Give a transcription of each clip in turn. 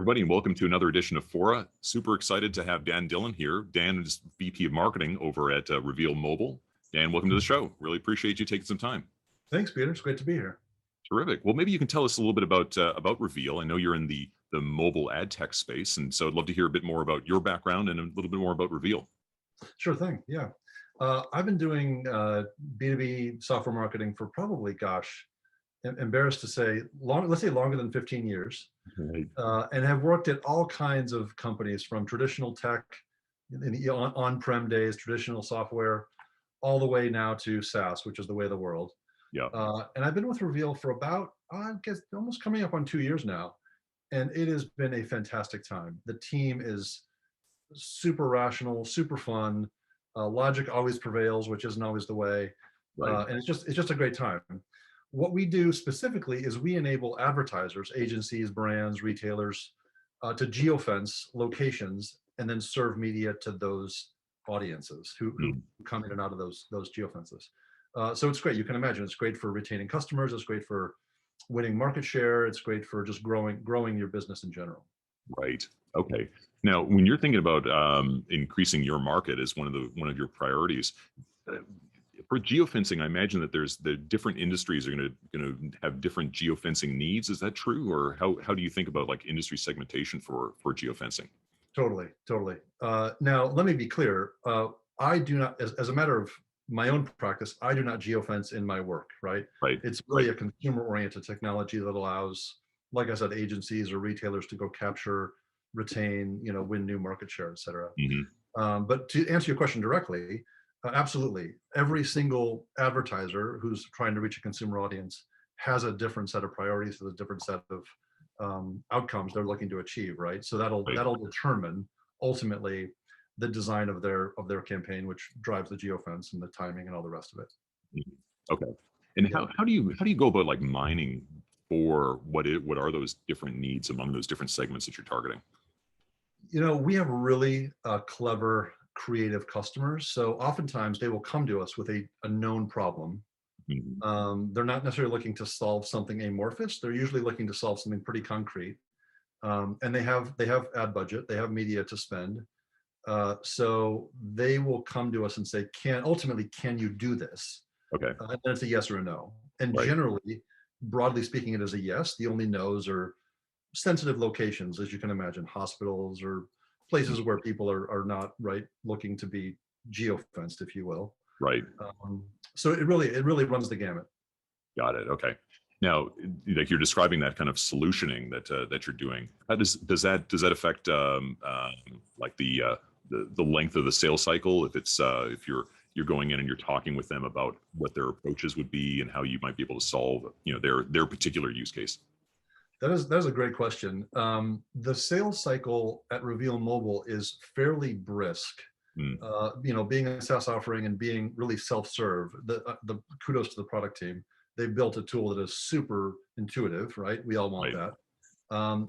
everybody, and welcome to another edition of Fora. Super excited to have Dan Dillon here. Dan is VP of Marketing over at Reveal Mobile. Dan, welcome to the show. Really appreciate you taking some time. Thanks, Peter. It's great to be here. Terrific. Well, maybe you can tell us a little bit about Reveal. I know you're in the mobile ad tech space, and so I'd love to hear a bit more about your background and a little bit more about Reveal. Sure thing. Yeah. I've been doing B2B software marketing for probably, embarrassed to say, let's say longer than 15 years. Right. And have worked at all kinds of companies, from traditional tech in the on-prem days, traditional software, all the way now to SaaS, which is the way of the world. Yeah. And I've been with Reveal for about, I guess, almost coming up on 2 years now. And it has been a fantastic time. The team is super rational, super fun. Logic always prevails, which isn't always the way. Right. And it's just a great time. What we do specifically is we enable advertisers, agencies, brands, retailers, to geofence locations and then serve media to those audiences who come in and out of those geofences. So it's great. You can imagine it's great for retaining customers. It's great for winning market share. It's great for just growing your business in general. Right. Okay. Now, when you're thinking about increasing your market as one of your priorities, for geofencing, I imagine that the different industries are going to have different geofencing needs. Is that true, or how do you think about like industry segmentation for geofencing? Totally. Now, let me be clear. I do not, as a matter of my own practice, I do not geofence in my work. Right. Right. It's really a consumer-oriented technology that allows, like I said, agencies or retailers to go capture, retain, win new market share, et cetera. But to answer your question directly, absolutely. Every single advertiser who's trying to reach a consumer audience has a different set of priorities, a different set of outcomes they're looking to achieve, right? So that'll determine ultimately the design of their campaign, which drives the geofence and the timing and all the rest of it. Okay. And how do you go about like mining for what are those different needs among those different segments that you're targeting? We have really clever, creative customers. So oftentimes they will come to us with a known problem. They're not necessarily looking to solve something amorphous. They're usually looking to solve something pretty concrete. And they have ad budget, they have media to spend. So they will come to us and say, can you do this? Okay. And then it's a yes or a no. And Right. generally, broadly speaking, it is a yes. The only no's are sensitive locations, as you can imagine, hospitals or places where people are not looking to be geofenced, if you will. Right. So it really runs the gamut. Got it. Okay. Now, like you're describing that kind of solutioning that you're doing. How does that affect like the length of the sales cycle? If you're going in and you're talking with them about what their approaches would be and how you might be able to solve their particular use case. That is a great question. The sales cycle at Reveal Mobile is fairly brisk. Being a SaaS offering and being really self-serve, the kudos to the product team. They've built a tool that is super intuitive, right? We all want that.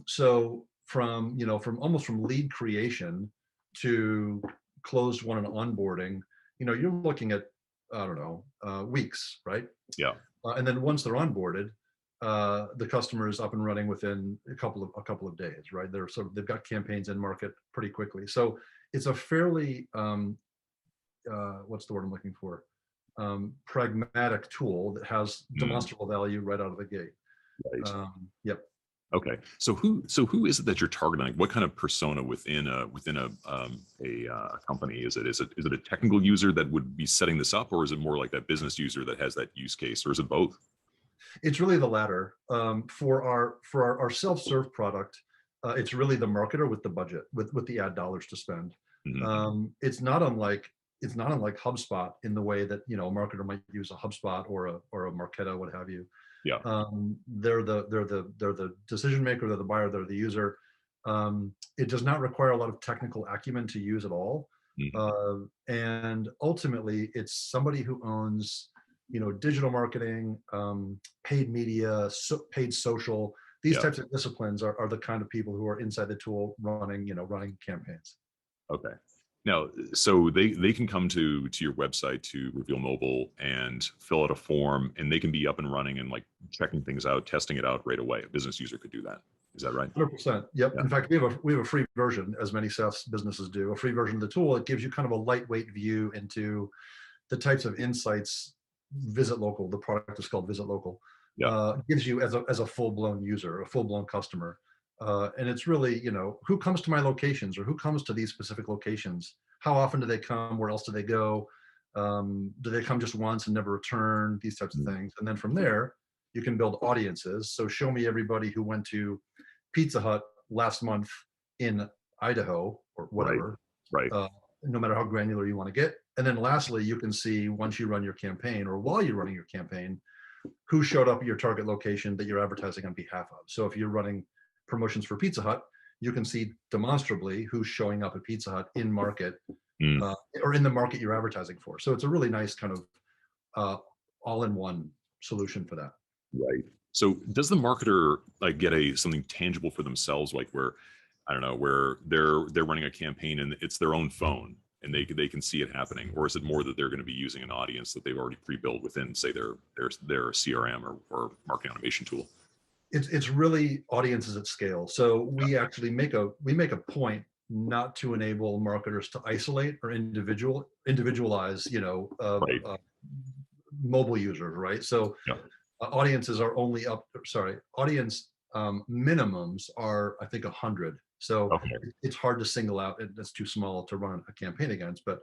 So from lead creation to closed won and onboarding, you're looking at, I don't know, weeks, right? Yeah. And then once they're onboarded, the customer is up and running within a couple of days, right? They've got campaigns in market pretty quickly. So it's a fairly what's the word I'm looking for? Pragmatic tool that has demonstrable value right out of the gate. Right. Yep. Okay. So who is it that you're targeting? Like what kind of persona within a company? Is it a technical user that would be setting this up, or is it more like that business user that has that use case, or is it both? It's really the latter. For our self-serve product, it's really the marketer with the budget, with the ad dollars to spend. It's not unlike HubSpot in the way that a marketer might use a HubSpot or a Marketo, what have you. Yeah. They're the decision maker, they're the buyer, they're the user. It does not require a lot of technical acumen to use at all. And ultimately, it's somebody who owns digital marketing, paid media, paid social. These types of disciplines are the kind of people who are inside the tool running campaigns. Okay. Now, so they can come to your website, to Reveal Mobile, and fill out a form, and they can be up and running and like checking things out, testing it out right away. A business user could do that. Is that right? 100%. Yep. Yeah. In fact, we have a free version, as many SaaS businesses do, a free version of the tool. It gives you kind of a lightweight view into the types of insights Visit Local, the product is called Visit Local, Yeah. gives you as a full-blown user, a full-blown customer. And it's really, who comes to my locations, or who comes to these specific locations? How often do they come? Where else do they go? Do they come just once and never return? These types of Mm. things. And then from there, you can build audiences. So show me everybody who went to Pizza Hut last month in Idaho or Right. whatever, Right. no matter how granular you want to get. And then lastly, you can see, once you run your campaign, or while you're running your campaign, who showed up at your target location that you're advertising on behalf of. So if you're running promotions for Pizza Hut, you can see demonstrably who's showing up at Pizza Hut in market, Mm. or in the market you're advertising for. So it's a really nice kind of all-in-one solution for that. Right. So does the marketer like get something tangible for themselves, like where, I don't know, where they're running a campaign and it's their own phone and they can see it happening, or is it more that they're going to be using an audience that they've already pre-built within, say, their CRM or marketing automation tool? It's really audiences at scale. So we actually make a point not to enable marketers to isolate or individualize, Right. mobile users, right? So Yeah. audiences are only audience minimums are, I think, 100. So Okay. it's hard to single out. That's too small to run a campaign against, but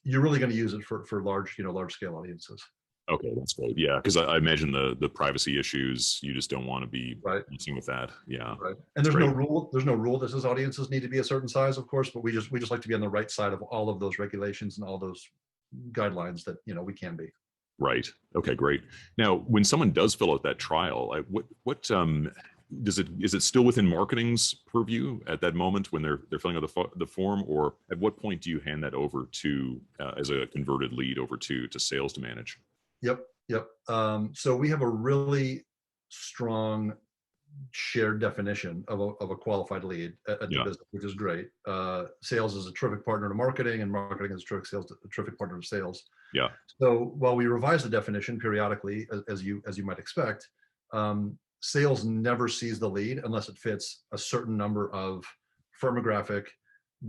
you're really going to use it for large, large scale audiences. Okay, that's great. Yeah, because I imagine the privacy issues, you just don't want to be Right. messing with that. Yeah. Right. And there's no rule that says audiences need to be a certain size, of course, but we just like to be on the right side of all of those regulations and all those guidelines that we can be. Right. Okay, great. Now, when someone does fill out that trial, what is it still within marketing's purview at that moment when they're filling out the form, or at what point do you hand that over to as a converted lead over to sales to manage? Yep. So we have a really strong shared definition of a qualified lead at the business, which is great. Sales is a terrific partner to marketing, and marketing is a terrific partner to sales. Yeah. So while we revise the definition periodically, as you might expect, sales never sees the lead unless it fits a certain number of firmographic,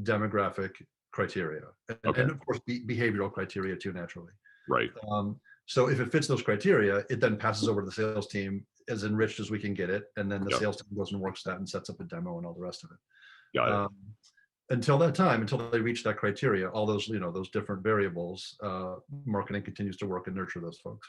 demographic criteria, and of course behavioral criteria too, naturally. Right. So if it fits those criteria, it then passes over to the sales team as enriched as we can get it, and then the sales team goes and works that and sets up a demo and all the rest of it. Got it. Until that time, until they reach that criteria, all those those different variables, marketing continues to work and nurture those folks.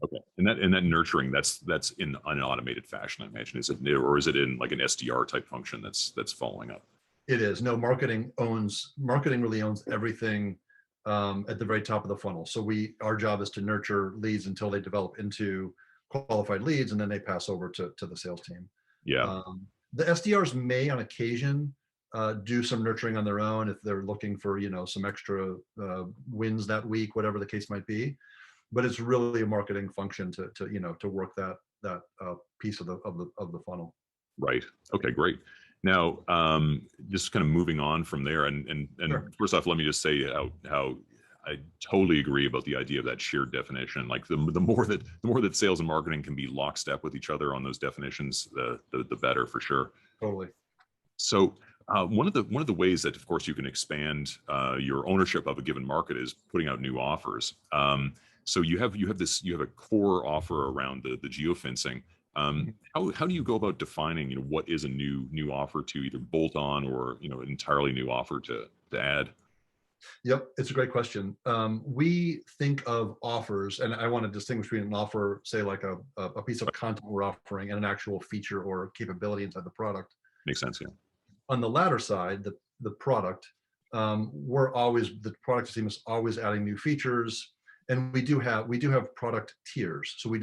Okay, and that nurturing, that's in an automated fashion, I imagine. Is it, or is it in like an SDR type function that's following up? It is. No, marketing really owns everything at the very top of the funnel. So our job is to nurture leads until they develop into qualified leads, and then they pass over to the sales team. Yeah. The SDRs may on occasion do some nurturing on their own if they're looking for some extra wins that week, whatever the case might be. But it's really a marketing function to work that piece of the funnel. Right. Okay, great. Now, just kind of moving on from there, and Sure. First off, let me just say how I totally agree about the idea of that shared definition. Like the more that sales and marketing can be lockstep with each other on those definitions, the better, for sure. Totally. So one of the ways that, of course, you can expand your ownership of a given market is putting out new offers. So you have a core offer around the geofencing. How do you go about defining what is a new offer to either bolt on, or an entirely new offer to add? Yep, it's a great question. We think of offers, and I want to distinguish between an offer, say like a piece of content we're offering, and an actual feature or capability inside the product. Makes sense. Yeah. On the latter side, the product, the product team is always adding new features, and we do have product tiers. So we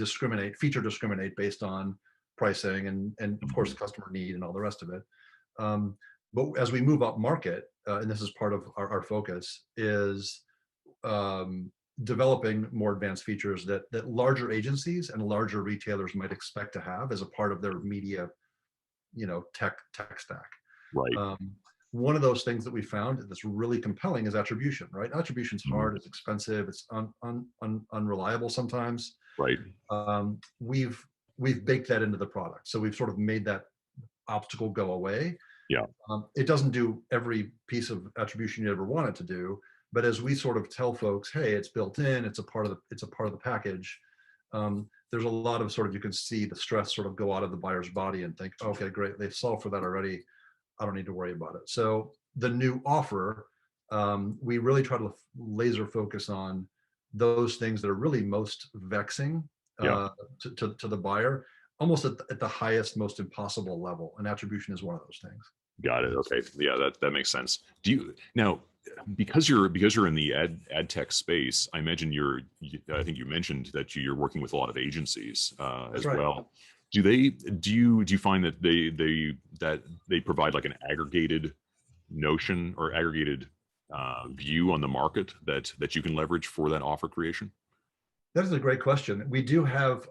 feature discriminate based on pricing and of course customer need and all the rest of it. But as we move up market, and this is part of our focus, is developing more advanced features that larger agencies and larger retailers might expect to have as a part of their media, tech stack. Right. One of those things that we found that's really compelling is attribution, right? Attribution's hard, it's expensive, it's unreliable sometimes. Right. We've baked that into the product. So we've sort of made that obstacle go away. Yeah. It doesn't do every piece of attribution you ever want it to do, but as we sort of tell folks, hey, it's built in, it's a part of the package. There's a lot of sort of, you can see the stress sort of go out of the buyer's body and think, okay, great, they've solved for that already. I don't need to worry about it. So the new offer, we really try to laser focus on those things that are really most vexing Yeah. to the buyer, almost at the highest, most impossible level. And attribution is one of those things. Got it. Okay. Yeah, that makes sense. Do you now, because you're in the ad tech space, I imagine I think you mentioned that you're working with a lot of agencies That's as right. well. Do you find that they provide like an aggregated notion or aggregated view on the market that you can leverage for that offer creation? That is a great question. We do have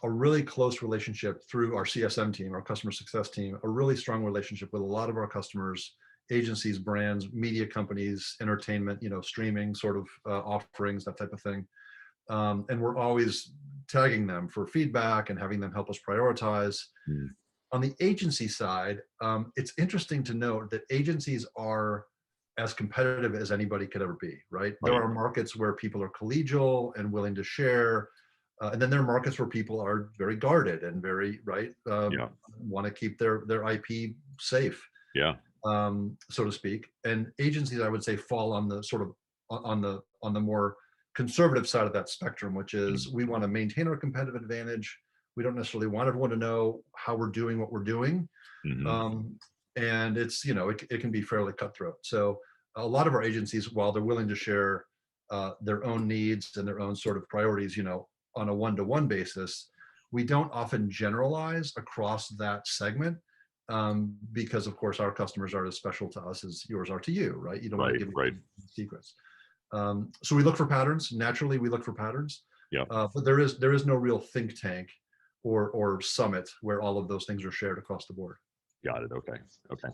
a really close relationship through our CSM team, our customer success team, a really strong relationship with a lot of our customers, agencies, brands, media companies, entertainment, streaming sort of offerings, that type of thing. And we're always tagging them for feedback and having them help us prioritize. Mm. On the agency side, it's interesting to note that agencies are as competitive as anybody could ever be, right? There Right. are markets where people are collegial and willing to share. And then there are markets where people are very guarded and very, right, Yeah. want to keep their IP safe, Yeah. so to speak. And agencies, I would say, fall on the sort of on the more conservative side of that spectrum, which Mm. is we want to maintain our competitive advantage. We don't necessarily want everyone to know how we're doing what we're doing. Hmm. Um, and it's, it can be fairly cutthroat. So a lot of our agencies, while they're willing to share their own needs and their own sort of priorities, on a one-to-one basis, we don't often generalize across that segment, because of course our customers are as special to us as yours are to you, right? You don't want to Right. give Right. secrets. So we look for patterns. Naturally, we look for patterns, Yeah. but there is no real think tank or summit where all of those things are shared across the board. Got it. Okay. Okay.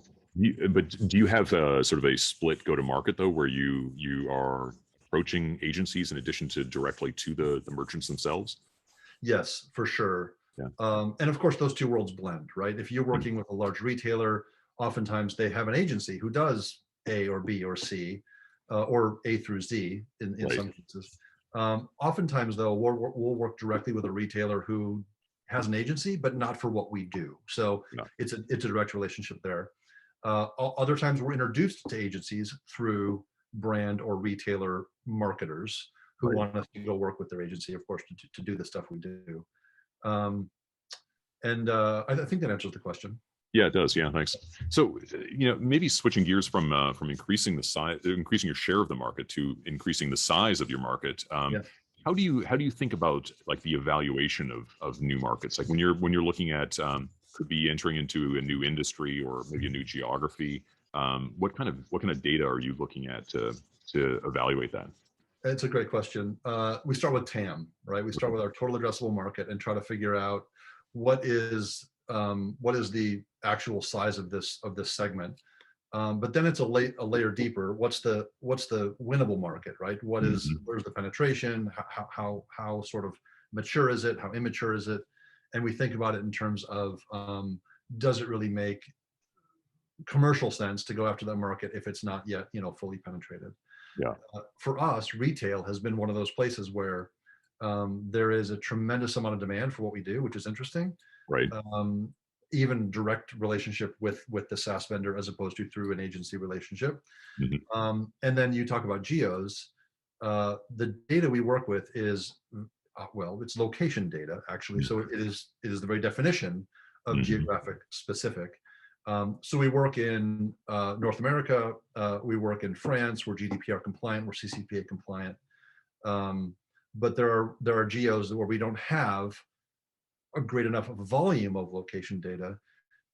But do you have sort of a split go-to-market though, where you are approaching agencies in addition to directly to the merchants themselves? Yes, for sure. Yeah. And of course, those two worlds blend, right? If you're Mm. working with a large retailer, oftentimes they have an agency who does A or B or C, or A through Z in Right. some cases. Oftentimes, though, we'll work directly with a retailer who has an agency, but not for what we do. So Yeah. it's a direct relationship there. Other times, we're introduced to agencies through brand or retailer marketers who Right. want us to go work with their agency, of course, to do the stuff we do. Um, and I think that answers the question. Yeah, it does. Yeah, thanks. So, maybe switching gears from increasing the size, increasing your share of the market to increasing the size of your market. Yes. How do you think about like the evaluation of new markets? Like when you're looking at could be entering into a new industry or maybe a new geography. What kind of data are you looking at to evaluate that? It's a great question. We start with TAM, right? We start Right. with our total addressable market and try to figure out what is the actual size of this segment. But then it's a layer deeper. What's the winnable market, right? Mhm. Where's the penetration? How sort of mature is it? How immature is it? And we think about it in terms of, does it really make commercial sense to go after that market if it's not yet fully penetrated? Yeah. For us, retail has been one of those places where there is a tremendous amount of demand for what we do, which is interesting. Right. Um, Even direct relationship with the SaaS vendor as opposed to through an agency relationship. Mhm. And then you talk about geos. The data we work with is, well, it's location data actually. So it is the very definition of Mhm. geographic specific. So we work in North America, we work in France, we're GDPR compliant, we're CCPA compliant. Um, but there are geos where we don't have a great enough volume of location data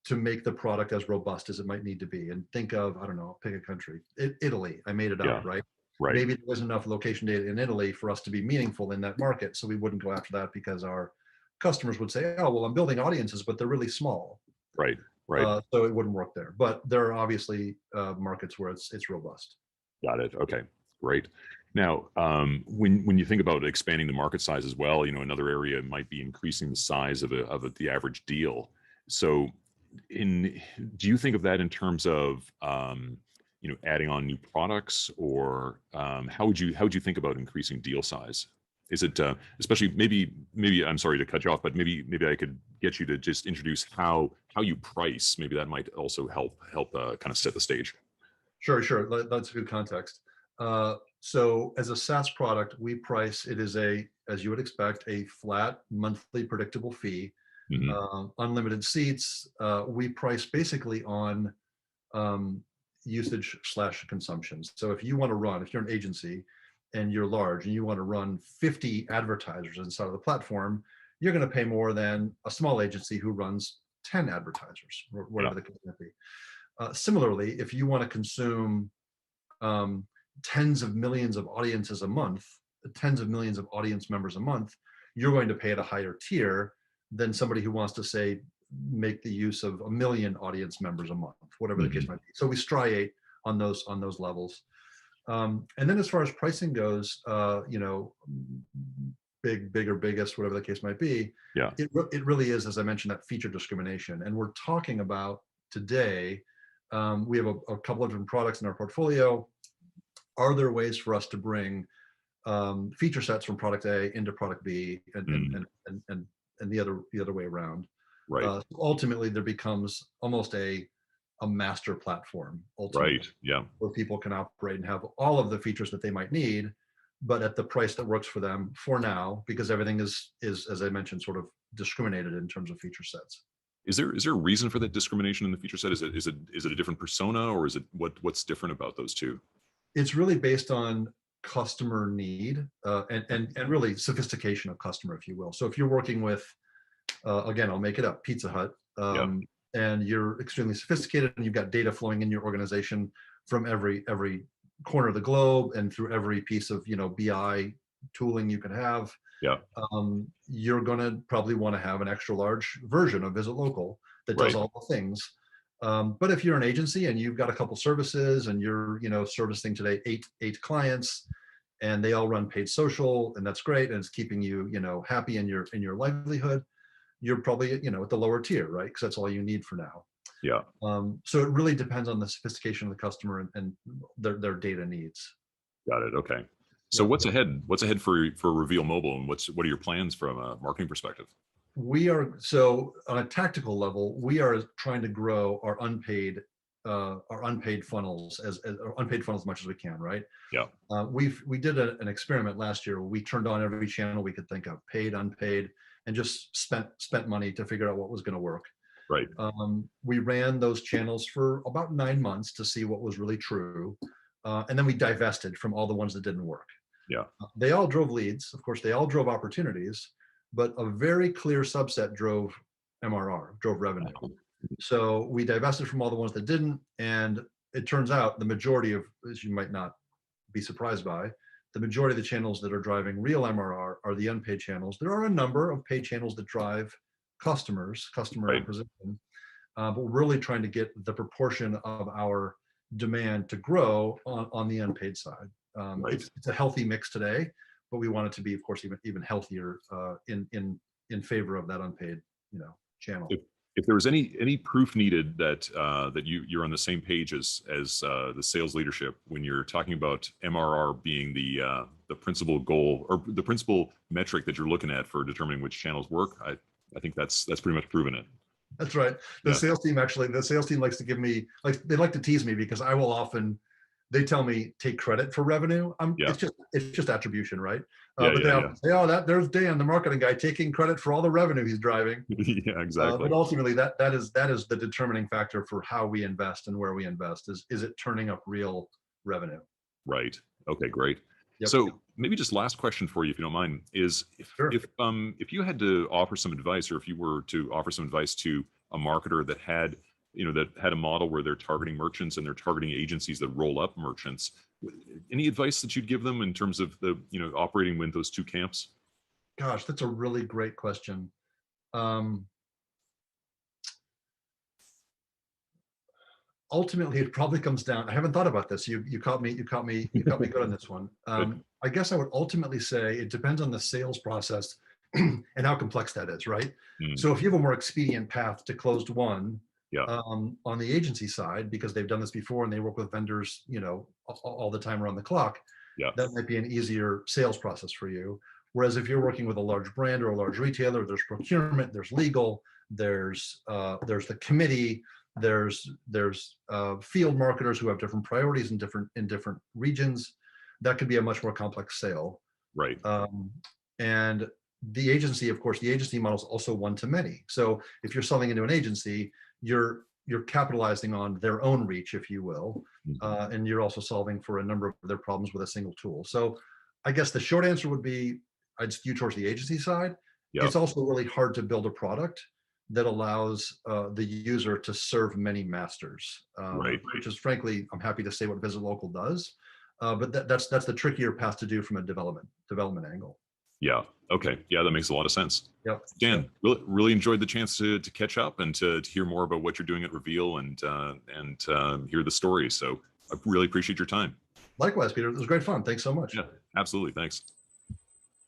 to make the product as robust as it might need to be. And think of, I don't know, pick a country, Italy. I made it Yeah. up, right? Right. Maybe there wasn't enough location data in Italy for us to be meaningful in that market, so we wouldn't go after that because our customers would say, "Oh, well, I'm building audiences, but they're really small." Right. Right. So it wouldn't work there. But there are obviously markets where it's robust. Got it. Okay, great. Now, when you think about expanding the market size as well, another area might be increasing the size of the average deal. So, in do you think of that in terms of adding on new products, or how would you think about increasing deal size? Is it especially maybe I'm sorry to cut you off, but maybe I could get you to just introduce how you price. Maybe that might also help kind of set the stage. Sure, sure. That's a good context. So as a SaaS product, we price, it is as you would expect, a flat monthly predictable fee, Hmm. unlimited seats. We price basically on usage slash consumption. So if you're an agency and you're large and you want to run 50 advertisers inside of the platform, you're going to pay more than a small agency who runs 10 advertisers, or Yeah. whatever the case may be. Similarly, if you want to consume um, tens of millions of audiences a month, tens of millions of audience members a month, you're going to pay at a higher tier than somebody who wants to, say, make the use of 1 million audience members a month, whatever the case Hmm. might be. So we striate on those levels. And then as far as pricing goes, big or biggest, whatever the case might be, Yeah. it really is, as I mentioned, that feature discrimination. And we're talking about today, we have a couple of different products in our portfolio. Are there ways for us to bring feature sets from product A into product B, and Mm. the other way around? Right. Ultimately, there becomes almost a master platform, Right. ultimately, Yeah. where people can operate and have all of the features that they might need, but at the price that works for them for now, because everything is, as I mentioned, sort of discriminated in terms of feature sets. Is there a reason for that discrimination in the feature set? Is it a different persona, or is it what's different about those two? It's really based on customer need, and really sophistication of customer, if you will. So if you're working with, again, I'll make it up, Pizza Hut, Yeah. and you're extremely sophisticated and you've got data flowing in your organization from every corner of the globe and through every piece of BI tooling you can have, Yeah. you're going to probably want to have an extra large version of Visit Local that does Right. all the things. But if you're an agency and you've got a couple services and you're servicing today eight clients, and they all run paid social, and that's great, and it's keeping you happy in your livelihood, you're probably at the lower tier, right? Because that's all you need for now. Yeah. So it really depends on the sophistication of the customer and their data needs. Got it. Okay. So Yep. what's ahead? What's ahead for Reveal Mobile, and what are your plans from a marketing perspective? We are, so on a tactical level, we are trying to grow our unpaid funnels or unpaid funnels as much as we can, right? Yeah. We did an experiment last year where we turned on every channel we could think of, paid, unpaid, and just spent money to figure out what was going to work. Right. We ran those channels for about 9 months to see what was really true, and then we divested from all the ones that didn't work. Yeah. They all drove leads, of course. They all drove opportunities, but a very clear subset drove MRR, drove revenue. So we divested from all the ones that didn't, and it turns out the majority of, as you might not be surprised by, the majority of the channels that are driving real MRR are the unpaid channels. There are a number of paid channels that drive customer Right. acquisition, but we're really trying to get the proportion of our demand to grow on the unpaid side. Right. It's a healthy mix today, but we want it to be, of course, even healthier in favor of that unpaid channel. If there was any proof needed that you're on the same page as the sales leadership when you're talking about MRR being the principal goal or the principal metric that you're looking at for determining which channels work, I think that's pretty much proven it. That's right. Yeah. The sales team likes to give me, like, they like to tease me because I will often, they tell me take credit for revenue. Yeah. It's just attribution, right? Yeah. But they Yeah. often say, oh, there's Dan, the marketing guy, taking credit for all the revenue he's driving. Yeah. Yeah. Exactly. But ultimately, that is the determining factor for how we invest and where we invest. Is it turning up real revenue? Right. Okay, great. Yep. So maybe just last question for you, if you don't mind, is Sure. if you had to offer some advice, or if you were to offer some advice to a marketer that had a model where they're targeting merchants and they're targeting agencies that roll up merchants, any advice that you'd give them in terms of operating with those two camps? Gosh, that's a really great question. Um, Ultimately, it probably comes down, I haven't thought about this. You caught me good on this one. Good. I guess I would ultimately say it depends on the sales process and how complex that is, right? Mm. So if you have a more expedient path to closed won, Yeah. On the agency side, because they've done this before and they work with vendors, all the time around the clock, Yeah. that might be an easier sales process for you. Whereas if you're working with a large brand or a large retailer, there's procurement, there's legal, there's the committee, there's field marketers who have different priorities in different regions. That could be a much more complex sale. Right. And the agency, of course, the agency model is also one to many. So if you're selling into an agency, you're capitalizing on their own reach, if you will, and you're also solving for a number of their problems with a single tool. So I guess the short answer would be I'd skew towards the agency side. Yeah. It's also really hard to build a product that allows the user to serve many masters, Right. which is frankly, I'm happy to say what Visit Local does, but that's the trickier path to do from a development angle. Yeah. Okay. Yeah, that makes a lot of sense. Yep. Dan, Yep. really enjoyed the chance to catch up and to hear more about what you're doing at Reveal and hear the story. So I really appreciate your time. Likewise, Peter. It was great fun. Thanks so much. Yeah, absolutely. Thanks.